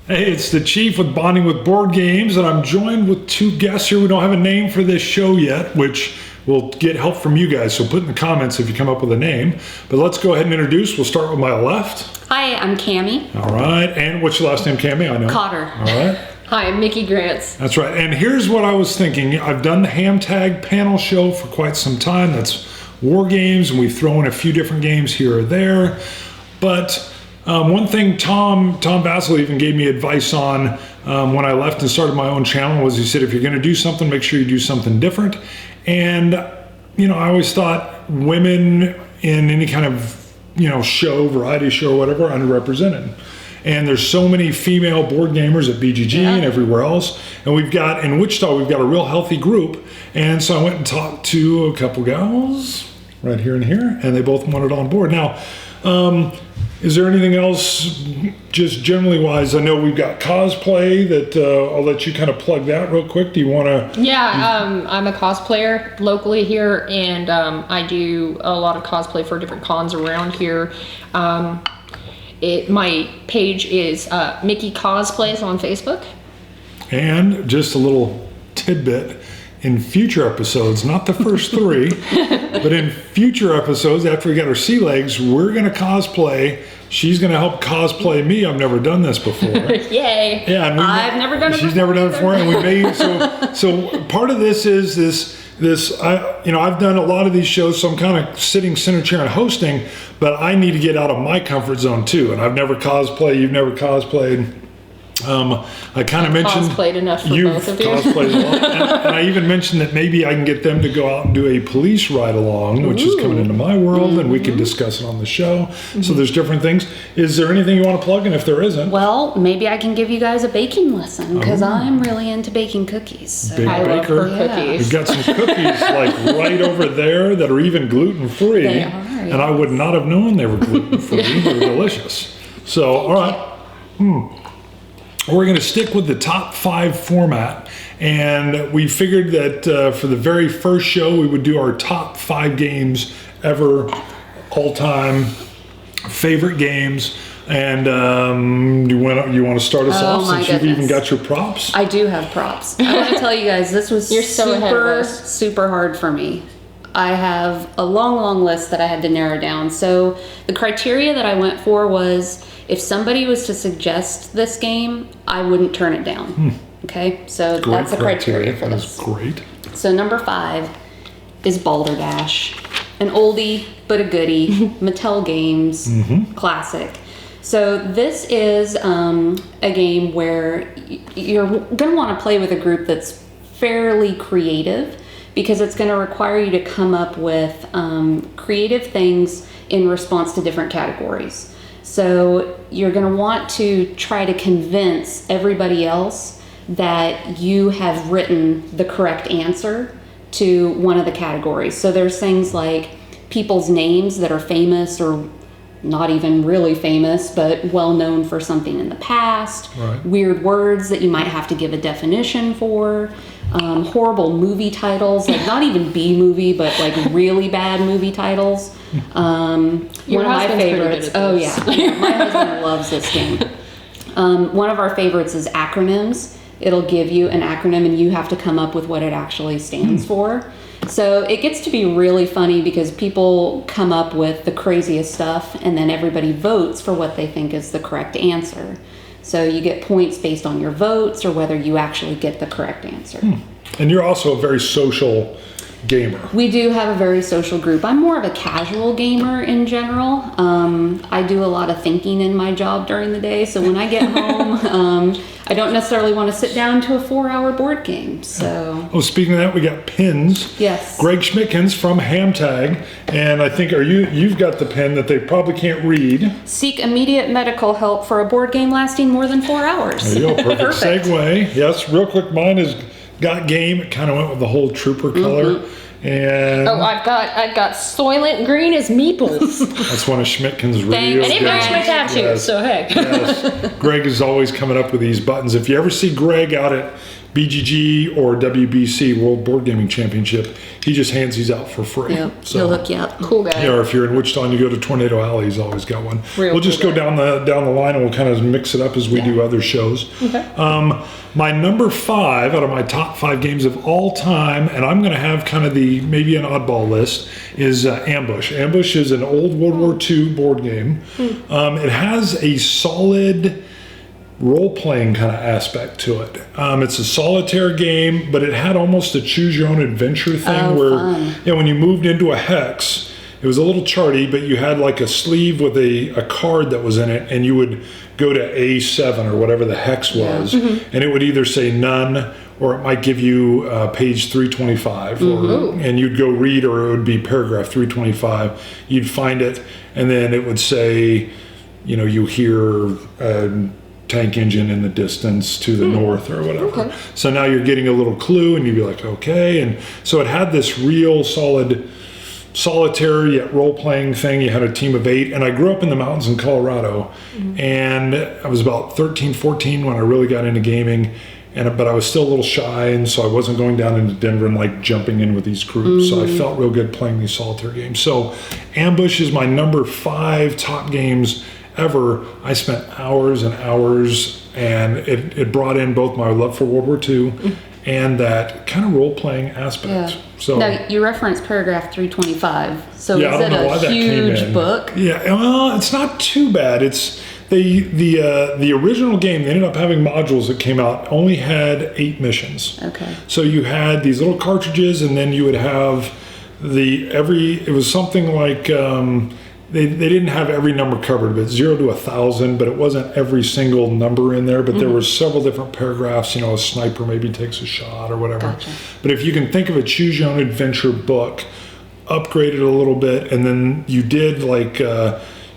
Hey, it's the Chief with Bonding with Board Games, and I'm joined with two guests here. We don't have a name for this show yet, which we'll get help from you guys, so put in the comments if you come up with a name. But let's go ahead and introduce. We'll start with my left. Hi, I'm Cammy. All right, and what's your last name, Cammy? I know. Cotter. All right. Hi, I'm Mickie Grantz. That's right, and here's what I was thinking. I've done the Ham Tag panel show for quite some time. That's war games, and we throw in a few different games here or there. But one thing Tom Basil even gave me advice on when I left and started my own channel was he said, if you're going to do something, make sure you do something different. And, you know, I always thought women in any kind of, show, variety show or whatever, are underrepresented. And there's so many female board gamers at BGG and everywhere else. And we've got, in Wichita, we've got a real healthy group. And so I went and talked to a couple gals right here and here, and they both wanted on board. Now, is there anything else, just generally wise? I know we've got cosplay that I'll let you kind of plug that real quick. Do you want to? Yeah, I'm a cosplayer locally here, and I do a lot of cosplay for different cons around here. My page is Mickie Cosplays on Facebook. And just a little tidbit. In future episodes, not the first three, but in future episodes, after we get our sea legs, we're going to cosplay. She's going to help cosplay me. I've never done this before. Yay! Yeah, and I've never done it. She's never done it before, and we may. So part of this is this. I've done a lot of these shows, so I'm kind of sitting center chair and hosting, but I need to get out of my comfort zone too. And I've never cosplayed. You've never cosplayed. I kind of mentioned cosplayed enough for both of you. Cosplayed a lot. And I even mentioned that maybe I can get them to go out and do a police ride along, which is coming into my world, and we can discuss it on the show. So there's different things. Is there anything you want to plug? And if there isn't, Well, maybe I can give you guys a baking lesson because I'm really into baking cookies. So. Big I love baker. her cookies. We've got some cookies like right over there that are even gluten-free. They are, And I would not have known they were gluten-free. They're delicious. So, all right. We're going to stick with the top 5 format, and we figured that for the very first show we would do our top 5 games ever, all-time favorite games. And you want to start us off since you've even got your props? I do have props. I want to tell you guys, this was You're so ahead of us. super hard for me. I have a long list that I had to narrow down. So the criteria that I went for was, if somebody was to suggest this game, I wouldn't turn it down. Okay, so that's the criteria for this. That's great. So number 5 is Balderdash, an oldie but a goodie, Mattel Games, classic. So this is a game where you're going to want to play with a group that's fairly creative, because it's going to require you to come up with creative things in response to different categories. So you're going to want to try to convince everybody else that you have written the correct answer to one of the categories. So there's things like people's names that are famous or not even really famous, but well known for something in the past. Right. Weird words that you might have to give a definition for. Horrible movie titles, like not even B movie, but like really bad movie titles. One of my favorites. Oh yeah, my husband loves this game. One of our favorites is acronyms. It'll give you an acronym and you have to come up with what it actually stands for. So it gets to be really funny because people come up with the craziest stuff and then everybody votes for what they think is the correct answer. So you get points based on your votes or whether you actually get the correct answer. And you're also a very social gamer. We do have a very social group. I'm more of a casual gamer in general. I do a lot of thinking in my job during the day. So when I get home, I don't necessarily want to sit down to a 4-hour board game. So. Oh, speaking of that, we got pins. Yes. Greg Schmidtkins from Ham Tag, and I think you've got the pin that they probably can't read. Seek immediate medical help for a board game lasting more than 4 hours. There you go. Perfect segue. Yes, real quick. Mine is got game. It kind of went with the whole trooper color. And I've got Soylent Green as Meeples. that's one of Schmidtkin's real Thanks, And it matched my tattoo, Yes. so hey. Yes. Greg is always coming up with these buttons. If you ever see Greg out at BGG or WBC, World Board Gaming Championship, he just hands these out for free. Yep. He'll hook you up. Cool guy. Yeah, or if you're in Wichita and you go to Tornado Alley, he's always got one. Real we'll just cool go guy. down the line and we'll kind of mix it up as we do other shows. Okay. My number 5 out of my top 5 games of all time, and I'm going to have kind of maybe an oddball list, is Ambush. Ambush is an old World War II board game. It has a solid role-playing kind of aspect to it. It's a solitaire game, but it had almost a choose-your-own-adventure thing where when you moved into a hex, it was a little charty, but you had like a sleeve with a card that was in it, and you would go to A7 or whatever the hex was, and it would either say none, or it might give you page 325, and you'd go read, or it would be paragraph 325. You'd find it, and then it would say, you hear a tank engine in the distance to the north or whatever. Okay. So now you're getting a little clue, and you'd be like, okay. And so it had this real solid solitaire yet role-playing thing. You had a team of 8, and I grew up in the mountains in Colorado, and I was about 13, 14 when I really got into gaming, but I was still a little shy, and so I wasn't going down into Denver and like jumping in with these groups. So I felt real good playing these solitaire games. So Ambush is my number 5 top games ever. I spent hours and hours, and it brought in both my love for World War II and that kind of role-playing aspect. So now you referenced paragraph 325. So I is don't it know why a that came huge in. book? Yeah, well, it's not too bad. It's the original game. They ended up having modules that came out. Only had 8 missions. Okay. So you had these little cartridges, and then you would have it was something like they didn't have every number covered, but 0 to 1,000. But it wasn't every single number in there. But there were several different paragraphs. A sniper maybe takes a shot or whatever. Gotcha. But if you can think of a choose your own adventure book, upgraded a little bit, and then you did like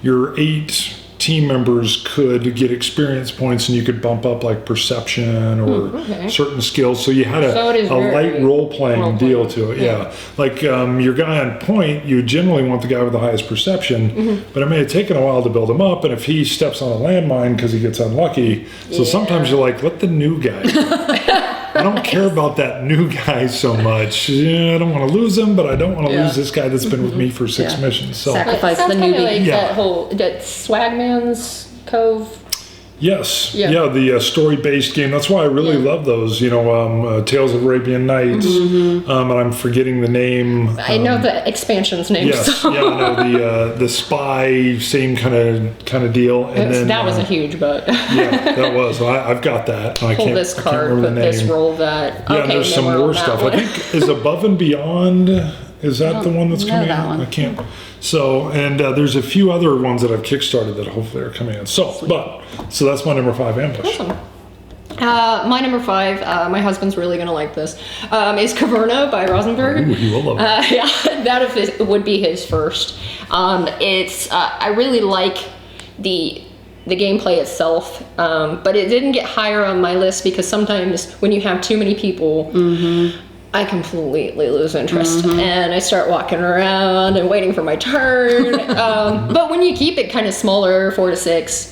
your 8 team members could get experience points, and you could bump up like perception or certain skills. So you had a light role-playing deal to it. Yeah. Like your guy on point, you generally want the guy with the highest perception, but it may have taken a while to build him up, and if he steps on a landmine because he gets unlucky, so sometimes you're like, let the new guy I don't care about that new guy so much. I don't want to lose him, but I don't want to lose this guy that's been with me for 6 missions. So Sacrifice Sounds the kind of newbie. like that Swagman's Cove. yes, Yeah. the story-based game. That's why I really love those. Tales of Arabian Nights, and I'm forgetting the name. I know the expansion's name. Yes, so. yeah, no, the spy, same kind of deal. And then that was a huge book. yeah, that was. I've got that. And Pull this I can't card, remember put the this, name. roll that. Yeah, Okay, and there's then some we're on more that stuff. one. I think is Above and Beyond. Is that the one that's know coming that out? one. I can't. So, and there's a few other ones that I've kickstarted that hopefully are coming in. So that's my number 5 Ambush. Awesome. My number 5, my husband's really gonna like this, is Caverna by Rosenberg. Ooh, he will love it. Yeah, that would be his first. It's I really like the gameplay itself, but it didn't get higher on my list because sometimes when you have too many people, I completely lose interest and I start walking around and waiting for my turn. But when you keep it kind of smaller, 4 to 6,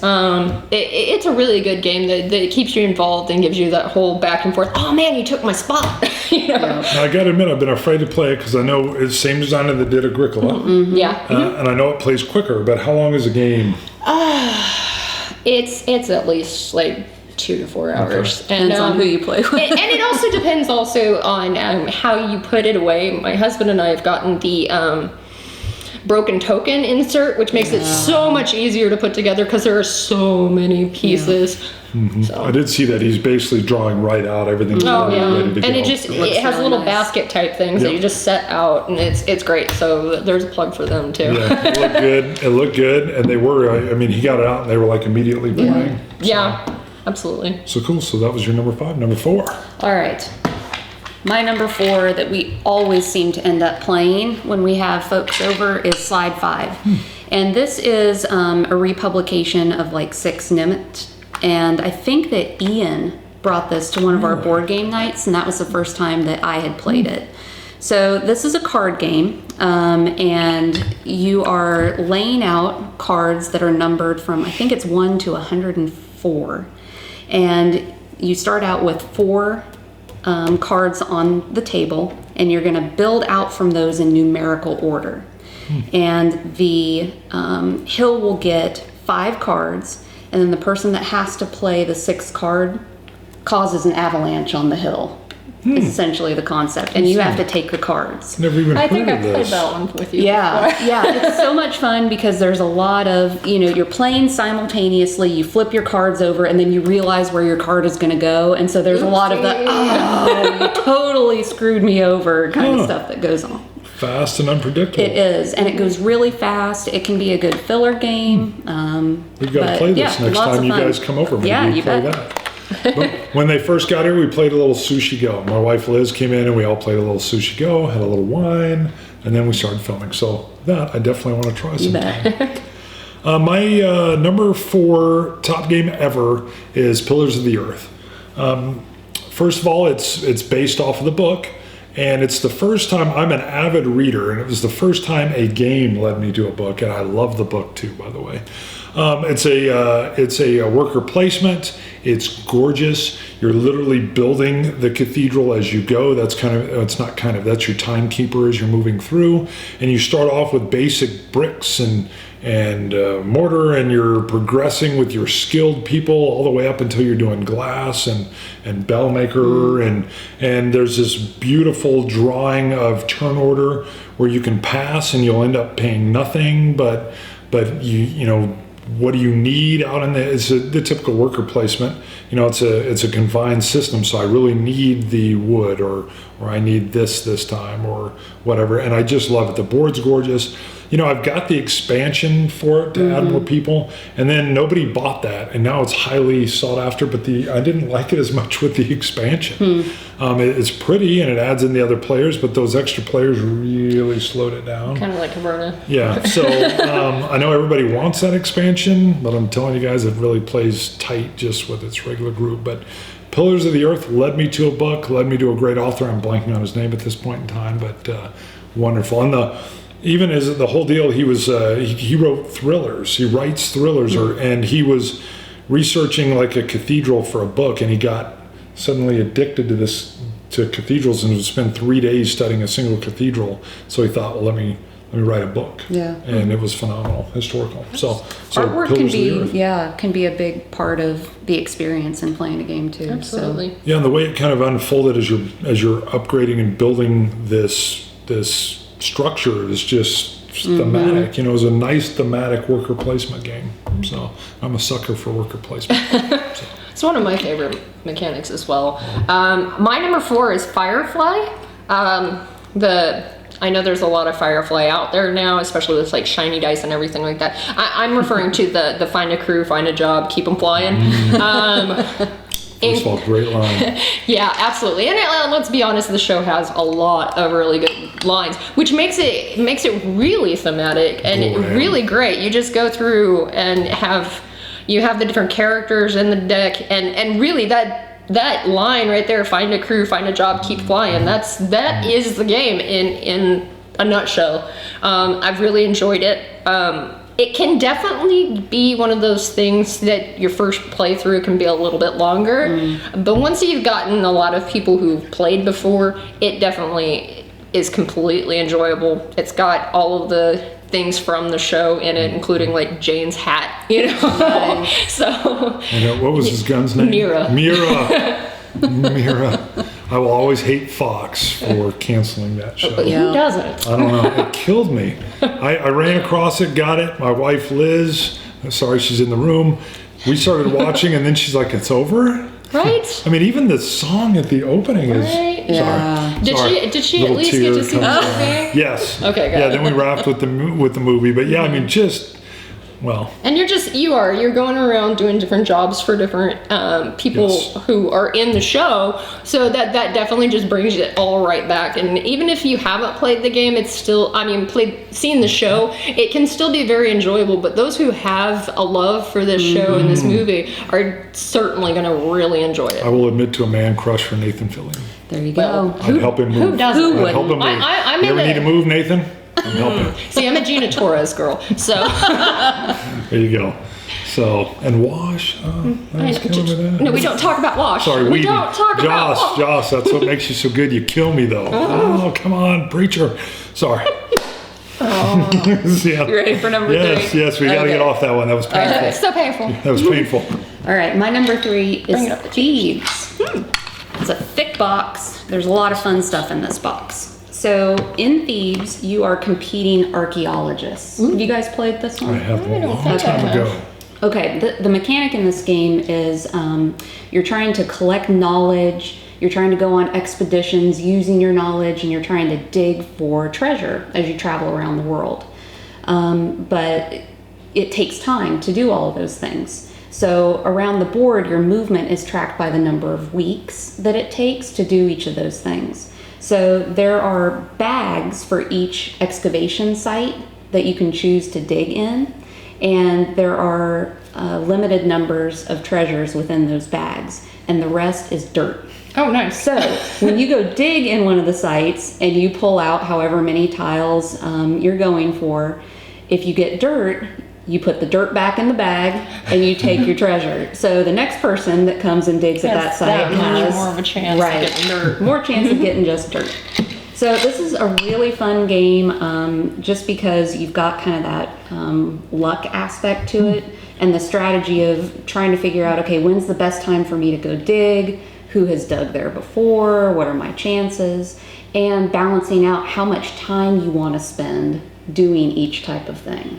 it's a really good game that keeps you involved and gives you that whole back and forth. Oh man, you took my spot. Now, I gotta admit, I've been afraid to play it because I know it's the same designer that did Agricola, Yeah. and I know it plays quicker. But how long is a game? It's at least like 2 to 4 hours. Depends on who you play with. and it also depends on how you put it away. My husband and I have gotten the broken token insert, which makes it so much easier to put together because there are so many pieces. So. I did see that he's basically drawing right out everything. Oh yeah, ready to and go. it has really little nice. basket type things that you just set out, and it's great. So there's a plug for them too. Yeah, it looked good. It looked good, and they were. I mean, he got it out, and they were like immediately buying. Yeah, absolutely. So cool. So that was your number 5. Number 4. All right. My number 4 that we always seem to end up playing when we have folks over is Slide 5. And this is a republication of like 6 Nimitz. And I think that Ian brought this to one of our board game nights, and that was the first time that I had played it. So this is a card game, and you are laying out cards that are numbered from, I think it's 1 to 104. And you start out with 4 cards on the table, and you're going to build out from those in numerical order. And the hill will get 5 cards, and then the person that has to play the 6th card causes an avalanche on the hill. Is essentially the concept, and you have to take the cards. Never even I heard think of I've played this. that one with you. Yeah, before. yeah, it's so much fun because there's a lot of, you're playing simultaneously, you flip your cards over, and then you realize where your card is going to go, and so there's a lot of the, oh, you totally screwed me over kind of stuff that goes on. Fast and unpredictable. It is, and it goes really fast. It can be a good filler game. We've got to play this next time you guys come over. Maybe Yeah, we you play bet. that. But when they first got here, we played a little Sushi Go. My wife Liz came in and we all played a little Sushi Go, had a little wine, and then we started filming. So that I definitely want to try sometime. My number 4 top game ever is Pillars of the Earth. First of all, it's based off of the book, and it's the first time I'm an avid reader, and it was the first time a game led me to a book, and I love the book too, by the way. It's a worker placement. It's gorgeous. You're literally building the cathedral as you go. That's that's your timekeeper as you're moving through. And you start off with basic bricks and mortar, and you're progressing with your skilled people all the way up until you're doing glass and bell maker. And there's this beautiful drawing of turn order where you can pass and you'll end up paying nothing, but you know, what do you need out in the typical worker placement? You know, it's a confined system, so I really need the wood, or I need this time, or whatever. And I just love it. The board's gorgeous. You know, I've got the expansion for it to add more people, and then nobody bought that, and now it's highly sought after. But I didn't like it as much with the expansion. It's pretty and it adds in the other players, but those extra players really slowed it down. Kind of like Caverna. Yeah, so I know everybody wants that expansion, but I'm telling you guys, it really plays tight just with its regular group. But Pillars of the Earth led me to a book, led me to a great author. I'm blanking on his name at this point in time, but wonderful. And even as the whole deal, he was he wrote thrillers. He writes thrillers, and he was researching like a cathedral for a book, and he got suddenly addicted to cathedrals and would spend 3 days studying a single cathedral. So he thought, well, let me write a book. Yeah. And it was phenomenal, historical. So Artwork Pillars of the Earth. can be a big part of the experience in playing a game too. Absolutely. Yeah, and the way it kind of unfolded as you're upgrading and building this structure is just thematic. You know, it was a nice thematic worker placement game. So I'm a sucker for worker placement. So. It's one of my favorite mechanics as well. My number 4 is Firefly. I know there's a lot of Firefly out there now, especially with like shiny dice and everything like that. I'm referring to the find a crew, find a job, keep them flying. First of all, great line. Yeah, absolutely. And let's be honest, the show has a lot of really good lines, which makes it really thematic and really great. You just go through and you have the different characters in the deck, and really that line right there, find a crew, find a job, keep flying, that is the game in a nutshell. I've really enjoyed it. It can definitely be one of those things that your first playthrough can be a little bit longer, but once you've gotten a lot of people who've played before, it definitely is completely enjoyable. It's got all of the things from the show in it, including like Jane's hat, you know. So what was his gun's name? Mira. I will always hate Fox for canceling that show. But who doesn't? I don't know. It killed me. I ran across it, got it. My wife Liz, sorry she's in the room, we started watching, and then she's like, it's over? Right? I mean, even the song at the opening is... Right? Yeah. Did she at Little least get tear to see the comes movie? Yes. Okay, got Yeah, it. then we wrapped with the movie. But yeah, I mean, just... Well, And you're going around doing different jobs for different people Yes. who are in the show, so that definitely just brings it all right back. And even if you haven't played the game, it's still, seen the show, it can still be very enjoyable. But those who have a love for this show and this movie are certainly going to really enjoy it. I will admit to a man crush for Nathan Fillion. There you Well, go. I'd help him move. Who doesn't? Who I'd help him move. I'm you in ever need the- to move, Nathan? I'm helping. See, I'm a Gina Torres girl, so There you go. So, and wash. I was killing with that. No, we don't talk about wash. Sorry, we don't talk about wash. Joss, that's what makes you so good. You kill me though. Oh, come on, preacher. Sorry. Yeah. You ready for number three? Yes, we got to get off that one. That was painful. It's so painful. That was painful. All right, my number 3 Bring it is up. Thieves. It's a thick box. There's a lot of fun stuff in this box. So in Thieves, you are competing archaeologists. Have you guys played this one? I have I one don't long think I time have. ago. Okay, the mechanic in this game is you're trying to collect knowledge, you're trying to go on expeditions using your knowledge, and you're trying to dig for treasure as you travel around the world. But it takes time to do all of those things. So around the board, your movement is tracked by the number of weeks that it takes to do each of those things. So there are bags for each excavation site that you can choose to dig in. And there are limited numbers of treasures within those bags, and the rest is dirt. Oh, nice. So when you go dig in one of the sites and you pull out however many tiles you're going for, if you get dirt, you put the dirt back in the bag and you take your treasure. So the next person that comes and digs at that Has site that much has more of a chance of getting dirt. more chance of getting just dirt. So this is a really fun game, just because you've got kind of that luck aspect to it, and the strategy of trying to figure out, okay, when's the best time for me to go dig? Who has dug there before? What are my chances? And balancing out how much time you want to spend doing each type of thing.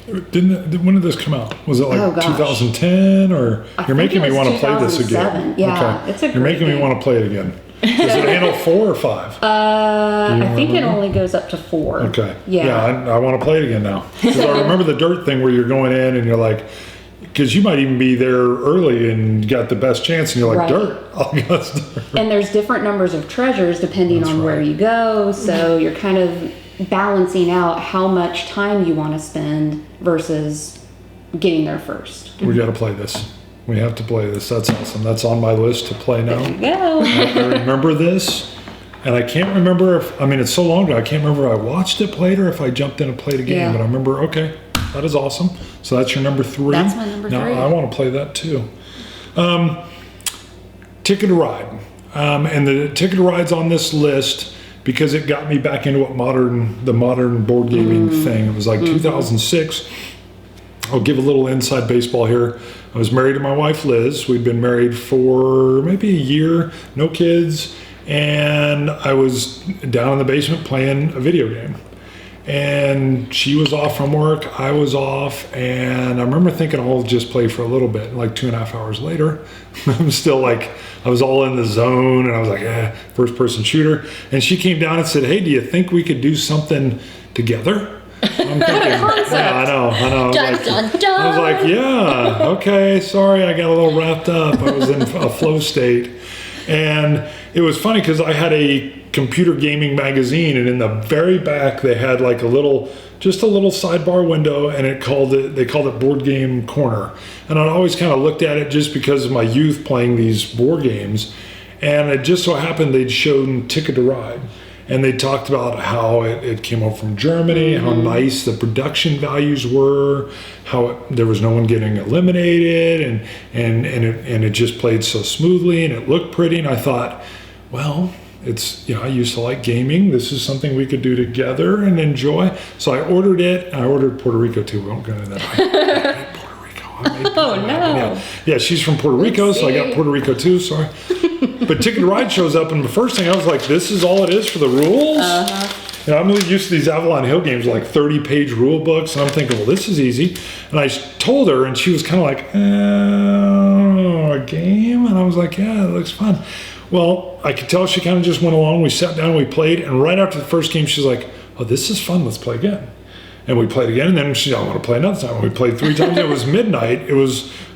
When did this come out? Was it like Oh, gosh. 2010 or? I You're think making it me was want to play this 2007. again. Yeah, it's a You're great making me game. want to play it again. Does it handle 4 or 5? I think it only goes up to 4. Okay. Yeah. I want to play it again now. Because I remember the dirt thing where you're going in and you're like, because you might even be there early and got the best chance and you're like, Right. dirt. Oh, yes, dirt. And there's different numbers of treasures depending That's on where right. you go. So you're kind of balancing out how much time you want to spend versus getting there first. We got to play this. We have to play this. That's awesome. That's on my list to play now. Go. I remember this, and I can't remember if, I mean, it's so long ago, I can't remember if I watched it played or if I jumped in and played a game, Yeah. but I remember, okay, that is awesome. So that's your number 3. That's my number now, 3. I want to play that too. Ticket to Ride. And the Ticket to Ride's on this list because it got me back into what the modern board gaming thing. It was like 2006. I'll give a little inside baseball here. I was married to my wife, Liz. We'd been married for maybe a year, no kids, and I was down in the basement playing a video game. And she was off from work, I was off, and I remember thinking I'll just play for a little bit. Like 2.5 hours later, I'm still like, I was all in the zone, and I was like, first person shooter. And she came down and said, hey, do you think we could do something together? I'm thinking, yeah, I know. I was, Dun, like, dun, dun. I was like, yeah, okay, sorry, I got a little wrapped up. I was in a flow state. And it was funny because I had a computer gaming magazine, and in the very back they had like just a little sidebar window, and they called it Board Game Corner. And I'd always kind of looked at it just because of my youth playing these board games. And it just so happened they'd shown Ticket to Ride. And they talked about how it came over from Germany, how nice the production values were, how there was no one getting eliminated, and it just played so smoothly, and it looked pretty. And I thought, well, it's, I used to like gaming. This is something we could do together and enjoy. So I ordered it. I ordered Puerto Rico too. We won't go into that. I hate Puerto Rico. I made people mad. Yeah, she's from Puerto Rico, so I got Puerto Rico too. Sorry. But Ticket to Ride shows up, and the first thing I was like, this is all it is for the rules? I'm really used to these Avalon Hill games, like 30-page rule books, and I'm thinking, well, this is easy. And I told her, and she was kind of like, a game? And I was like, yeah, it looks fun. Well, I could tell she kind of just went along. We sat down, we played, and right after the first game, she's like, oh, this is fun, let's play again. And we played again, and then she said, I want to play another time. We played 3 times. It was midnight.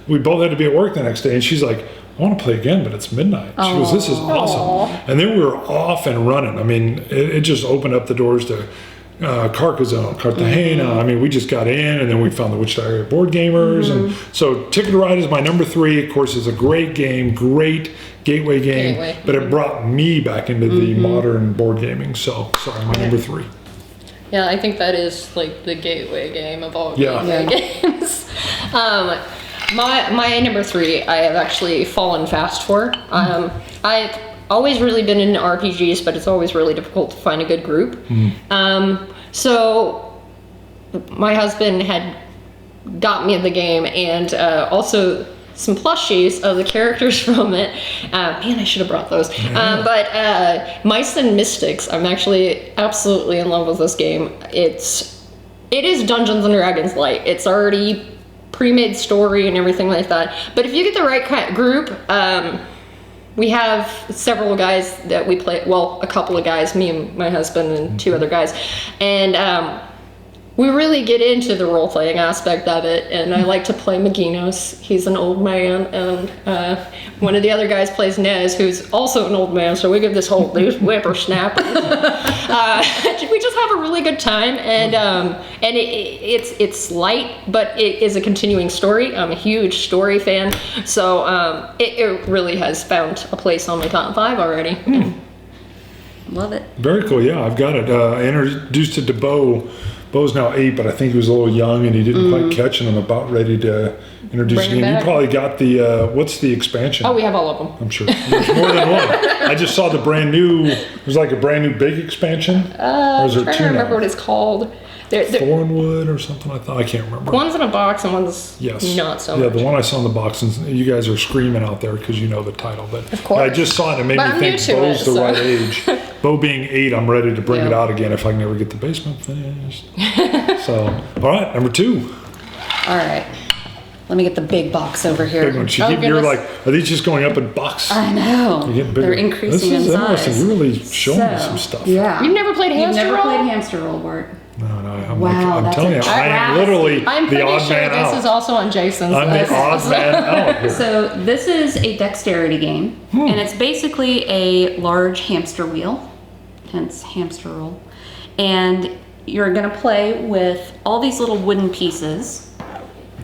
We both had to be at work the next day, and she's like, I want to play again, but it's midnight. She goes, this is awesome. And then we were off and running. I mean, it just opened up the doors to Carcassonne, Cartagena. I mean, we just got in, and then we found the Wichita area board gamers. And so Ticket to Ride is my number 3. Of course, it's a great game, great gateway game, but it brought me back into the modern board gaming. So, sorry, my number 3. Yeah, I think that is like the gateway game of all Yeah. gateway games. My number 3, I have actually fallen fast for. I've always really been into RPGs, but it's always really difficult to find a good group. So my husband had got me the game, and also some plushies of the characters from it. Man, I should have brought those. But Mice and Mystics, I'm actually absolutely in love with this game. It is Dungeons and Dragons light. It's already pre-made story and everything like that. But if you get the right kind of group, we have several guys that we play. Well, a couple of guys, me and my husband and 2 other guys, and we really get into the role-playing aspect of it, and I like to play McGenos. He's an old man, and one of the other guys plays Nez, who's also an old man, so we give these whippersnappers. We just have a really good time, and it's light, but it is a continuing story. I'm a huge story fan, so it really has found a place on my top 5 already. Love it. Very cool. Yeah, I've got it. I introduced it to Bo. Bo's now 8, but I think he was a little young and he didn't quite catch it. I'm about ready to introduce Bring it it again. You back. probably got the, what's the expansion? Oh, we have all of them. I'm sure. There's more than one. I just saw the brand new, there's like a brand new big expansion. Or is I'm there trying 2 to remember now? what it's called. They're, Thornwood or something, I can't remember. one's in a box and one's Yes. not so Yeah, much. the one I saw in the box, and you guys are screaming out there because you know the title. But Of course. I just saw it and it made But me I'm think new to Bo's it, the so. right age. Bo being 8, I'm ready to bring it Yeah. out again if I can ever get the basement finished. So, all right, number 2. All right. Let me get the big box over here. Big one. Oh, You're goodness. like, are these just going up in box? I know. You're getting bigger. They're increasing This is in interesting. size. You're really showing me some stuff. Yeah. You've never played You've Hamster never Roll? played Hamster Roll, Bart. No, I'm Wow, that's telling you, a I am travesty. literally I'm the pretty odd sure man this out. is also on Jason's I'm the list. odd man out here. So this is a dexterity game, and it's basically a large hamster wheel, hence Hamster Roll. And you're going to play with all these little wooden pieces.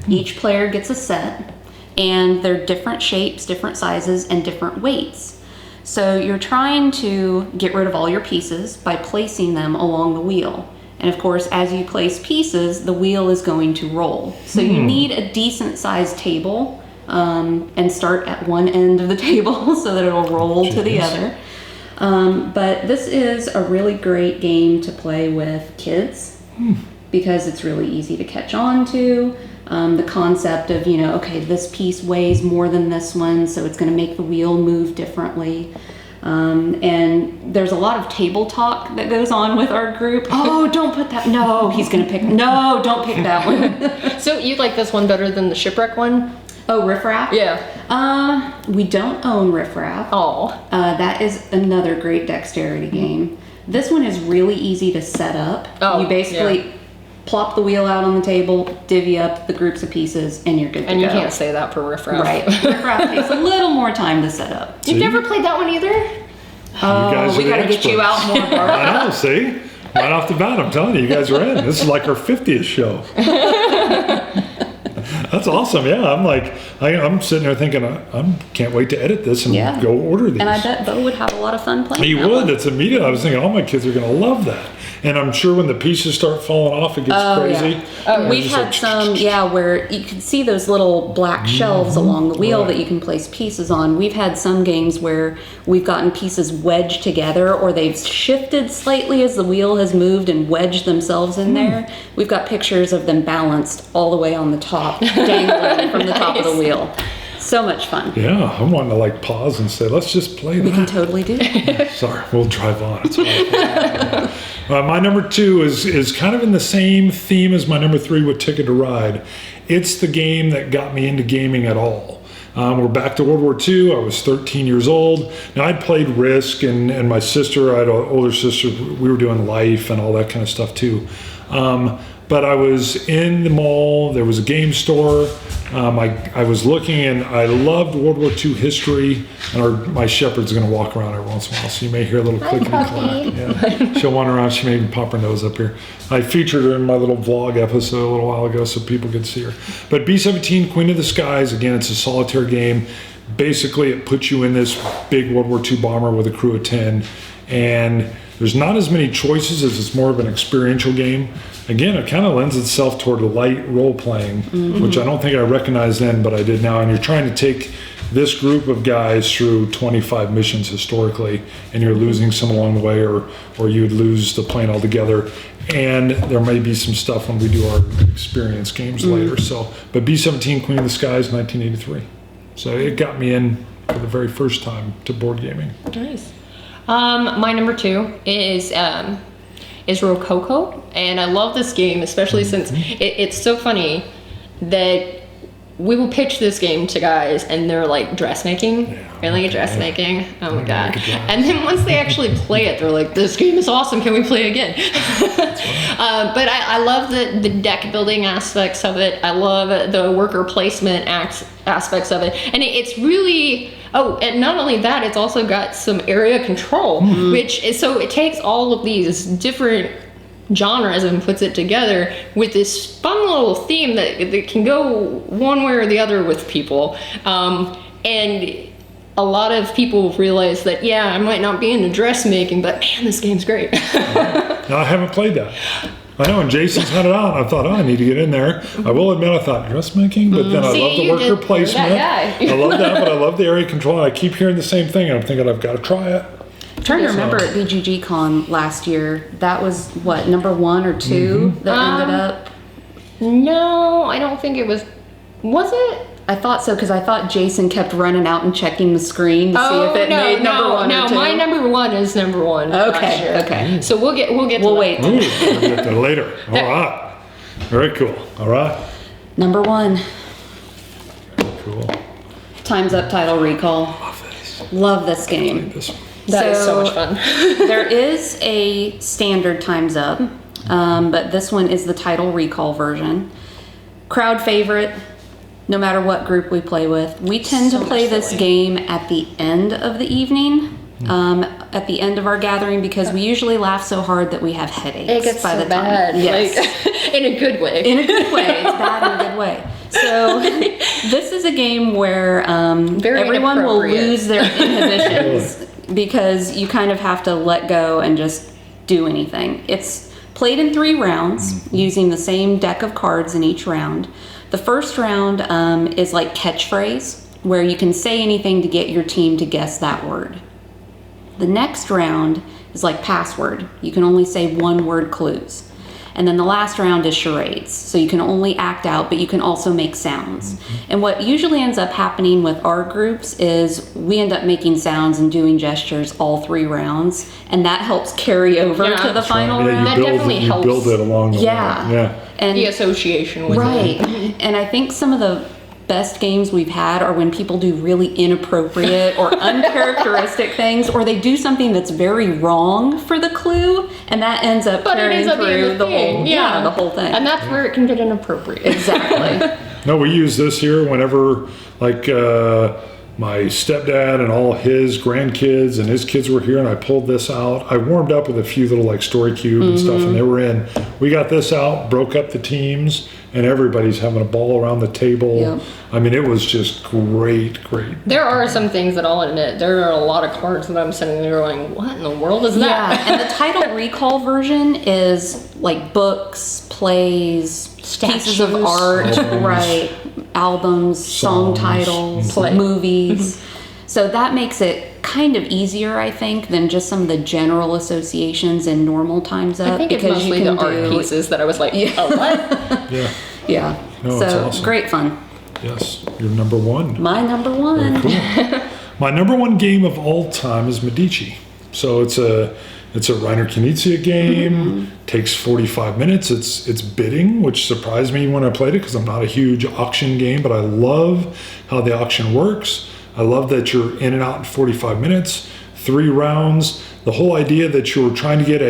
Each player gets a set, and they're different shapes, different sizes, and different weights. So you're trying to get rid of all your pieces by placing them along the wheel. And of course, as you place pieces, the wheel is going to roll. So you need a decent sized table and start at one end of the table so that it'll roll to the other. But this is a really great game to play with kids because it's really easy to catch on to. The concept of, okay, this piece weighs more than this one, so it's going to make the wheel move differently. And there's a lot of table talk that goes on with our group. Oh, don't put that. No, he's going to pick. No, don't pick that one. So you like this one better than the Shipwreck one? Oh, Riff Raff? Yeah. We don't own Riff Raff. Oh. That is another great dexterity game. This one is really easy to set up. Oh, you basically plop the wheel out on the table, divvy up the groups of pieces, and you're good to And go. you can't say that for Riff Raff. Right. Riff Raff takes a little more time to set up. You've never played that one either? Oh, guys are we the got to get you experts. out more, Bart. I know, see? Right off the bat, I'm telling you guys are in. This is like our 50th show. That's awesome. Yeah, I'm sitting there thinking, I can't wait to edit this and Yeah. go order these. And I bet Bo would have a lot of fun playing He that would. one. It's immediate. I was thinking, all my kids are going to love that. And I'm sure when the pieces start falling off, it gets crazy. Yeah. We've It's had just like, some, where you can see those little black shelves along the wheel Right. that you can place pieces on. We've had some games where we've gotten pieces wedged together, or they've shifted slightly as the wheel has moved and wedged themselves in there. We've got pictures of them balanced all the way on the top, dangling from the top of the wheel. So much fun. Yeah, I'm wanting to like pause and say, let's just play We can that. totally do that. Sorry, we'll drive on. It's all my number 2 is kind of in the same theme as my number 3 with Ticket to Ride. It's the game that got me into gaming at all. We're back to World War II. I was 13 years old. Now, I'd played Risk, and my sister, I had an older sister, we were doing Life and all that kind of stuff too. But I was in the mall, there was a game store. I was looking, and I loved World War II history, and my shepherd's gonna walk around every once in a while, so you may hear a little click and clack. Yeah. She'll wander around, she may even pop her nose up here. I featured her in my little vlog episode a little while ago so people could see her. But B-17, Queen of the Skies, again, it's a solitaire game. Basically, it puts you in this big World War II bomber with a crew of 10, and There's not as many choices as it's more of an experiential game. Again, it kind of lends itself toward a light role playing, which I don't think I recognized then, but I did now. And you're trying to take this group of guys through 25 missions historically, and you're losing some along the way, or you'd lose the plane altogether. And there may be some stuff when we do our experience games later. So, but B-17 Queen of the Skies, 1983. So it got me in for the very first time to board gaming. Nice. My number 2 is Rococo, and I love this game, especially since it's so funny that we will pitch this game to guys and they're like, dressmaking? Really? Dressmaking? Oh my god. And then once they actually play it, they're like, this game is awesome, can we play again? But I love the deck building aspects of it. I love the worker placement aspects of it. And it's really, and not only that, it's also got some area control, which is, so it takes all of these different genres and puts it together with this fun little theme that can go one way or the other with people. And a lot of people realize that, yeah, I might not be into dressmaking, but man, this game's great. No, I haven't played that. I know, and Jason's had it out. I thought, I need to get in there. I will admit, I thought dressmaking, but then I love the worker placement. I love that, but I love the area control. I keep hearing the same thing, and I'm thinking I've got to try it. I'm trying to remember at BGG Con last year, that was what, number 1 or 2 that ended up? No, I don't think it was it? I thought so, because I thought Jason kept running out and checking the screen to see if it made number 1 or 2. No, my number 1 is number 1. Okay. So we'll get we'll to wait. We'll get there later. All right. Very cool. All right. Number 1. Very cool. Time's Up Title Recall. Love this game. That is so much fun. There is a standard Time's Up, but this one is the Title Recall version. Crowd favorite, no matter what group we play with. We tend to play this game at the end of the evening, at the end of our gathering, because we usually laugh so hard that we have headaches. It gets by so the time. bad. Yes. Like, in a good way. In a good way. It's bad in a good way. So this is a game where everyone will lose their inhibitions because you kind of have to let go and just do anything. It's played in 3 rounds using the same deck of cards in each round. The first round is like catchphrase, where you can say anything to get your team to guess that word. The next round is like password. You can only say 1-word clues. And then the last round is charades. So you can only act out, but you can also make sounds. And what usually ends up happening with our groups is we end up making sounds and doing gestures all 3 rounds. And that helps carry over to the final round. That definitely helps. You build it along the way. Yeah. And the association with it. And I think some of the best games we've had are when people do really inappropriate or uncharacteristic things, or they do something that's very wrong for the clue, and that ends up carrying through the whole thing. And that's where it can get inappropriate. Exactly. No, we use this here whenever, like, my stepdad and all his grandkids and his kids were here, and I pulled this out. I warmed up with a few little like story cube and stuff, and they were in. We got this out, broke up the teams, and everybody's having a ball around the table. Yep. I mean, it was just great. There are some things that I'll admit, there are a lot of cards that I'm sitting there going, what in the world is that? Yeah, and the Title Recall version is like books, plays, pieces of art, albums, song titles, movies. So that makes it kind of easier, I think, than just some of the general associations in normal Times Up. I think it's mostly the art pieces that I was like, oh, what? Yeah. No, so awesome. Great fun. Yes, you're number 1. My number 1. Cool. My number 1 game of all time is Medici. So it's a Reiner Knizia game. Takes 45 minutes. It's bidding, which surprised me when I played it because I'm not a huge auction game, but I love how the auction works. I love that you're in and out in 45 minutes, 3 rounds. The whole idea that you're trying to get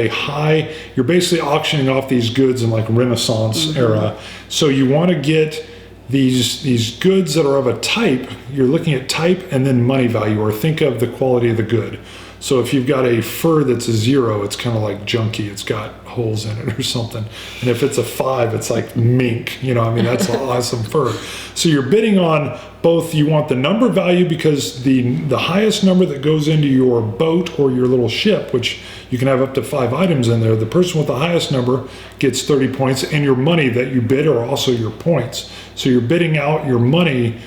you're basically auctioning off these goods in like Renaissance era. So you want to get these goods that are of a type. You're looking at type and then money value, or think of the quality of the good. So if you've got a fur that's a 0, it's kind of like junky. It's got holes in it or something. And if it's a 5, it's like mink, you know, I mean, that's awesome fur. So you're bidding on both, you want the number value because the highest number that goes into your boat or your little ship, which you can have up to 5 items in there, the person with the highest number gets 30 points, and your money that you bid are also your points. So you're bidding out your money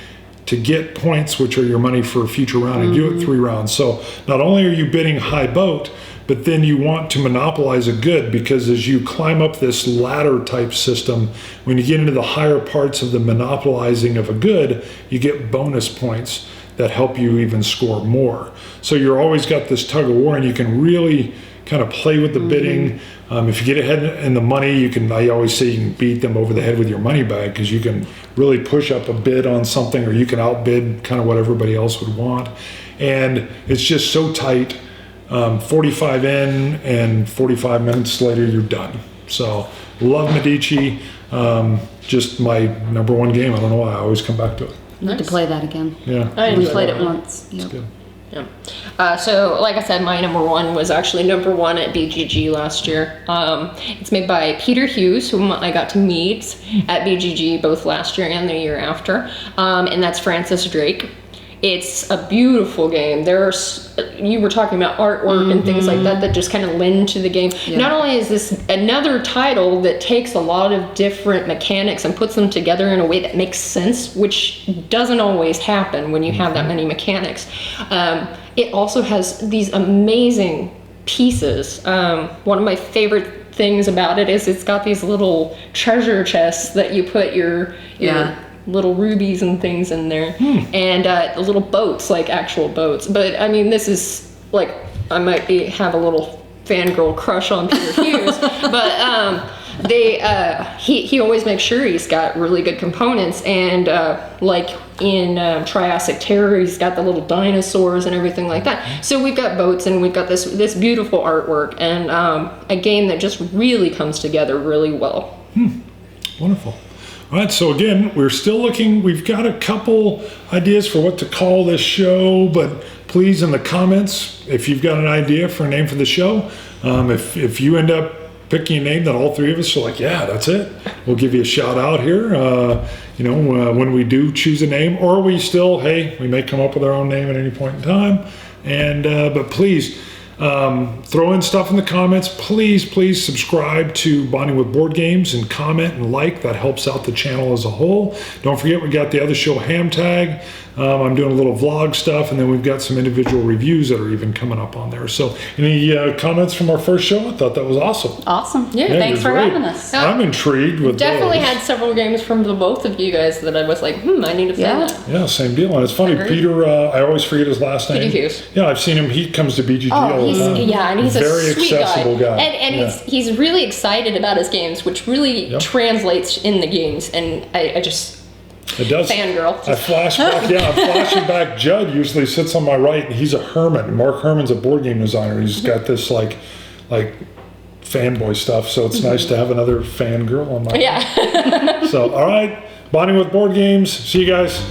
to get points, which are your money for a future round, and do it 3 rounds. So not only are you bidding high boat, but then you want to monopolize a good, because as you climb up this ladder type system, when you get into the higher parts of the monopolizing of a good, you get bonus points that help you even score more. So you're always got this tug of war, and you can really kind of play with the bidding. If you get ahead in the money, I always say you can beat them over the head with your money bag, because you can really push up a bid on something, or you can outbid kind of what everybody else would want. And it's just so tight. 45 in and 45 minutes later, you're done. So love Medici. Just my number 1 game. I don't know why, I always come back to it. Need to play that again. Yeah. We played it once. It's Yep. good. Yeah. So, like I said, my number 1 was actually number 1 at BGG last year. It's made by Peter Hughes, whom I got to meet at BGG both last year and the year after. And that's Francis Drake. It's a beautiful game. You were talking about artwork and things like that just kind of lend to the game. Yeah. Not only is this another title that takes a lot of different mechanics and puts them together in a way that makes sense, which doesn't always happen when you have that many mechanics. It also has these amazing pieces. One of my favorite things about it is it's got these little treasure chests that you put your little rubies and things in there, and little boats, like actual boats. But I mean, this is like, I might have a little fangirl crush on Peter Hughes, but he always makes sure he's got really good components, and like in Triassic Terror, he's got the little dinosaurs and everything like that. So we've got boats, and we've got this beautiful artwork, and a game that just really comes together really well. Wonderful. All right, so again, we're still looking. We've got a couple ideas for what to call this show, but please, in the comments, if you've got an idea for a name for the show, if you end up picking a name that all 3 of us are like, yeah, that's it, we'll give you a shout out here, when we do choose a name, or we may come up with our own name at any point in time. And but please, throw in stuff in the comments. Please subscribe to Bonding with Board Games and comment and like. That helps out the channel as a whole. Don't forget, we got the other show, Ham Tag. I'm doing a little vlog stuff, and then we've got some individual reviews that are even coming up on there. So any comments from our first show? I thought that was awesome. Awesome. Yeah, Thanks for great. having us. I'm intrigued with Definitely those. had several games from the both of you guys that I was like, I need to play that. Yeah, same deal. And it's funny, Agreed. Peter, I always forget his last name. Peter Hughes. Yeah, I've seen him. He comes to BGG all the time. And he's Very a sweet accessible guy. And he's really excited about his games, which really translates in the games. And I just It does. fangirl. I flash back. I'm flashing back. Judd usually sits on my right, and he's a Herman. Mark Herman's a board game designer. He's got this like fanboy stuff. So it's nice to have another fangirl on my. Yeah. So all right, Bonding with Board Games. See you guys.